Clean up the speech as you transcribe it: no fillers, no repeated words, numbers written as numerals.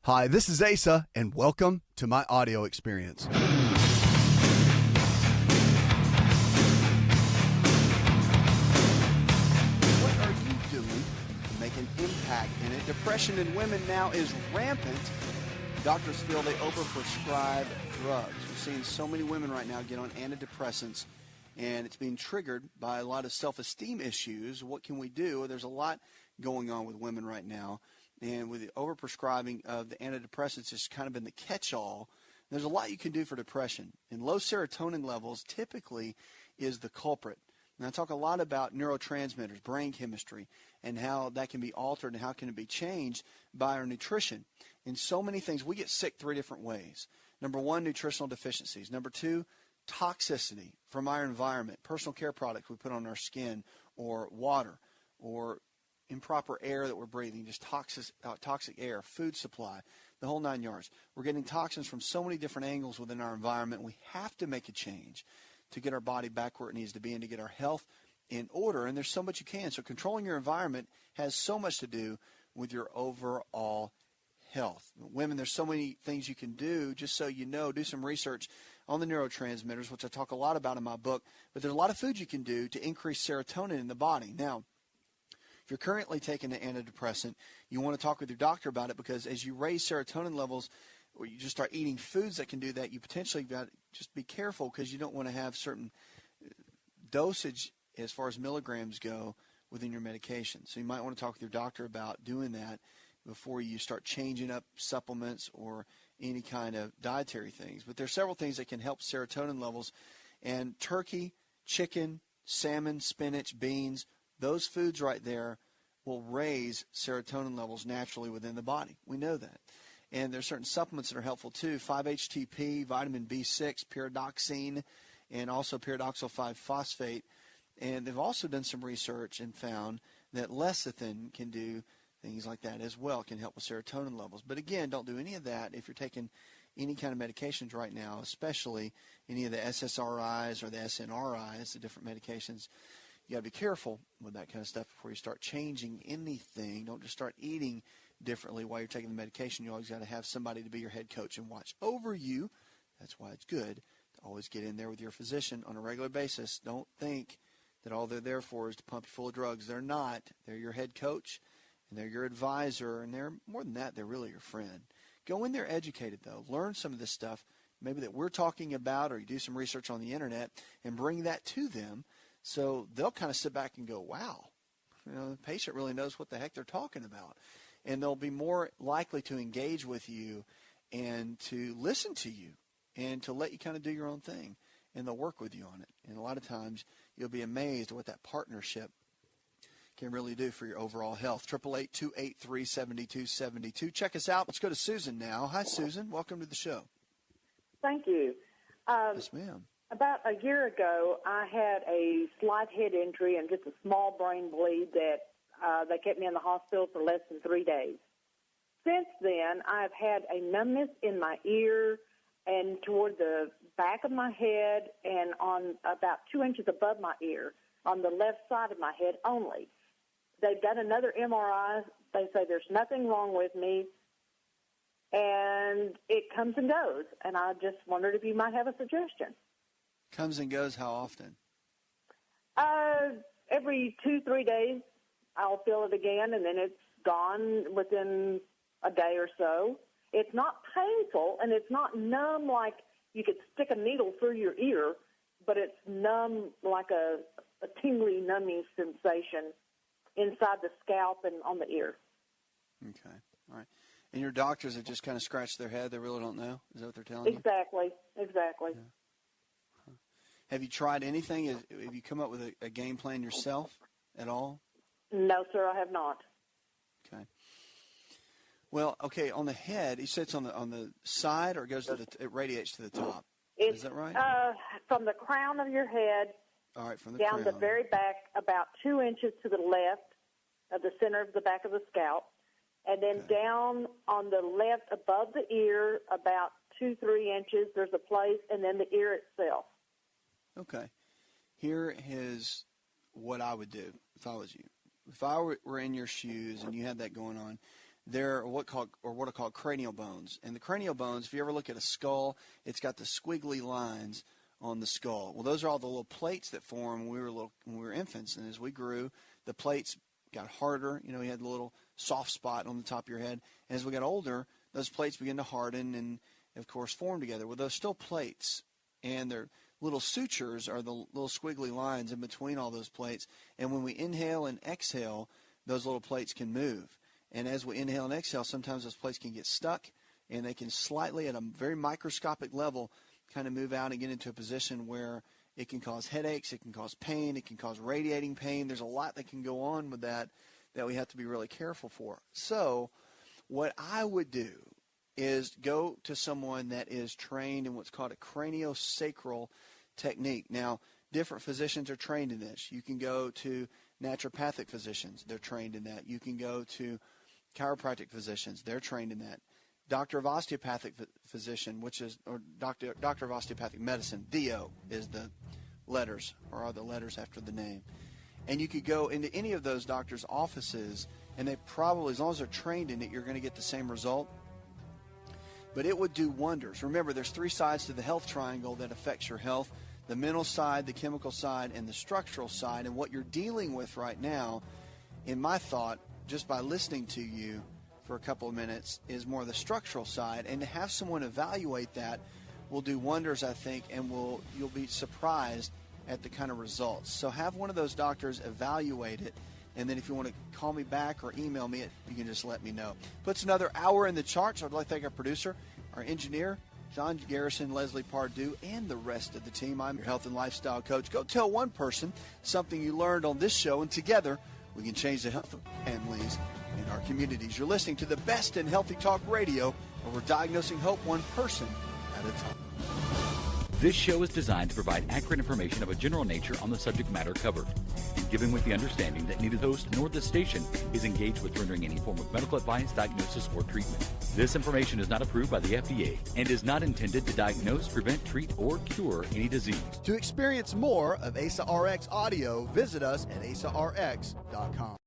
Hi, this is Asa, and welcome to my audio experience. What are you doing to make an impact in it? Depression in women now is rampant. Doctors feel they overprescribe drugs. We're seeing so many women right now get on antidepressants, and it's being triggered by a lot of self-esteem issues. What can we do? There's a lot going on with women right now. And with the overprescribing of the antidepressants, it's kind of been the catch-all. There's a lot you can do for depression. And low serotonin levels typically is the culprit. And I talk a lot about neurotransmitters, brain chemistry, and how that can be altered and how can it be changed by our nutrition. In so many things, we get sick 3 different ways. Number 1, nutritional deficiencies. Number 2, toxicity from our environment, personal care products we put on our skin, or water, or improper air that we're breathing, just toxic air, food supply, the whole 9 yards. We're getting toxins from so many different angles within our environment. We have to make a change to get our body back where it needs to be and to get our health in order. And there's so much you can. So controlling your environment has so much to do with your overall health. Women, there's so many things you can do. Just so you know, do some research on the neurotransmitters, which I talk a lot about in my book. But there's a lot of foods you can do to increase serotonin in the body. Now, if you're currently taking an antidepressant, you want to talk with your doctor about it, because as you raise serotonin levels, or you just start eating foods that can do that, you potentially got to just be careful, because you don't want to have certain dosage as far as milligrams go within your medication. So you might want to talk with your doctor about doing that before you start changing up supplements or any kind of dietary things. But there's several things that can help serotonin levels. And turkey, chicken, salmon, spinach, beans, those foods right there will raise serotonin levels naturally within the body. We know that. And there's certain supplements that are helpful too. 5-HTP, vitamin B6, pyridoxine, and also pyridoxal 5-phosphate. And they've also done some research and found that lecithin can do things like that as well, can help with serotonin levels. But again, don't do any of that if you're taking any kind of medications right now, especially any of the SSRIs or the SNRIs, the different medications. You got to be careful with that kind of stuff before you start changing anything. Don't just start eating differently while you're taking the medication. You always got to have somebody to be your head coach and watch over you. That's why it's good to always get in there with your physician on a regular basis. Don't think that all they're there for is to pump you full of drugs. They're not. They're your head coach, and they're your advisor, and they're more than that, they're really your friend. Go in there educated, though. Learn some of this stuff maybe that we're talking about, or you do some research on the internet and bring that to them. So they'll kind of sit back and go, wow, the patient really knows what the heck they're talking about. And they'll be more likely to engage with you and to listen to you and to let you kind of do your own thing. And they'll work with you on it. And a lot of times you'll be amazed at what that partnership can really do for your overall health. 888-283-7272. Check us out. Let's go to Susan now. Hi, Susan. Welcome to the show. Thank you. Yes, ma'am. About a year ago, I had a slight head injury and just a small brain bleed that they kept me in the hospital for less than 3 days. Since then, I've had a numbness in my ear and toward the back of my head and on about 2 inches above my ear on the left side of my head only. They've done another MRI. They say there's nothing wrong with me, and it comes and goes. And I just wondered if you might have a suggestion. Comes and goes how often? Every 2-3 days, I'll feel it again, and then it's gone within a day or so. It's not painful, and it's not numb like you could stick a needle through your ear, but it's numb like a tingly, numbing sensation inside the scalp and on the ear. Okay, all right. And your doctors have just kind of scratched their head? They really don't know? Is that what they're telling you? Exactly. Yeah. Have you tried anything? Have you come up with a game plan yourself at all? No, sir, I have not. Okay. Well, okay, on the head, you said it's on the side, or it radiates to the top? Is that right? From the crown of your head all right, from the down crown. the very back, about 2 inches to the left of the center of the back of the scalp, and then down on the left above the ear, about 2-3 inches, there's a place, and then the ear itself. Okay. Here is what I would do if I was you. If I were in your shoes and you had that going on, they're what are called cranial bones. And the cranial bones, if you ever look at a skull, it's got the squiggly lines on the skull. Well, those are all the little plates that form when we were infants, and as we grew, the plates got harder. You had the little soft spot on the top of your head. And as we got older, those plates began to harden and, of course, form together. Well, those still plates, and their little sutures are the little squiggly lines in between all those plates. And when we inhale and exhale, those little plates can move. And as we inhale and exhale, sometimes those plates can get stuck, and they can slightly, at a very microscopic level, kind of move out and get into a position where it can cause headaches, it can cause pain, it can cause radiating pain. There's a lot that can go on with that we have to be really careful for. So what I would do is go to someone that is trained in what's called a craniosacral technique. Now, different physicians are trained in this. You can go to naturopathic physicians. They're trained in that. You can go to chiropractic physicians. They're trained in that. Doctor of osteopathic physician, or doctor of osteopathic medicine, DO is the letters, or are the letters after the name. And you could go into any of those doctors' offices, and they probably, as long as they're trained in it, you're going to get the same result. But it would do wonders. Remember, there's 3 sides to the health triangle that affects your health: the mental side, the chemical side, and the structural side. And what you're dealing with right now, in my thought, just by listening to you for a couple of minutes, is more the structural side. And to have someone evaluate that will do wonders, I think, and you'll be surprised at the kind of results. So have one of those doctors evaluate it, and then if you want to call me back or email me, you can just let me know. Puts another hour in the charts. I'd like to thank our producer, our engineer, John Garrison, Leslie Pardue, and the rest of the team. I'm your health and lifestyle coach. Go tell one person something you learned on this show, and together we can change the health of families in our communities. You're listening to the best in healthy talk radio, where we're diagnosing hope one person at a time. This show is designed to provide accurate information of a general nature on the subject matter covered, and given with the understanding that neither the host nor the station is engaged with rendering any form of medical advice, diagnosis, or treatment. This information is not approved by the FDA and is not intended to diagnose, prevent, treat, or cure any disease. To experience more of ASA RX audio, visit us at asarx.com.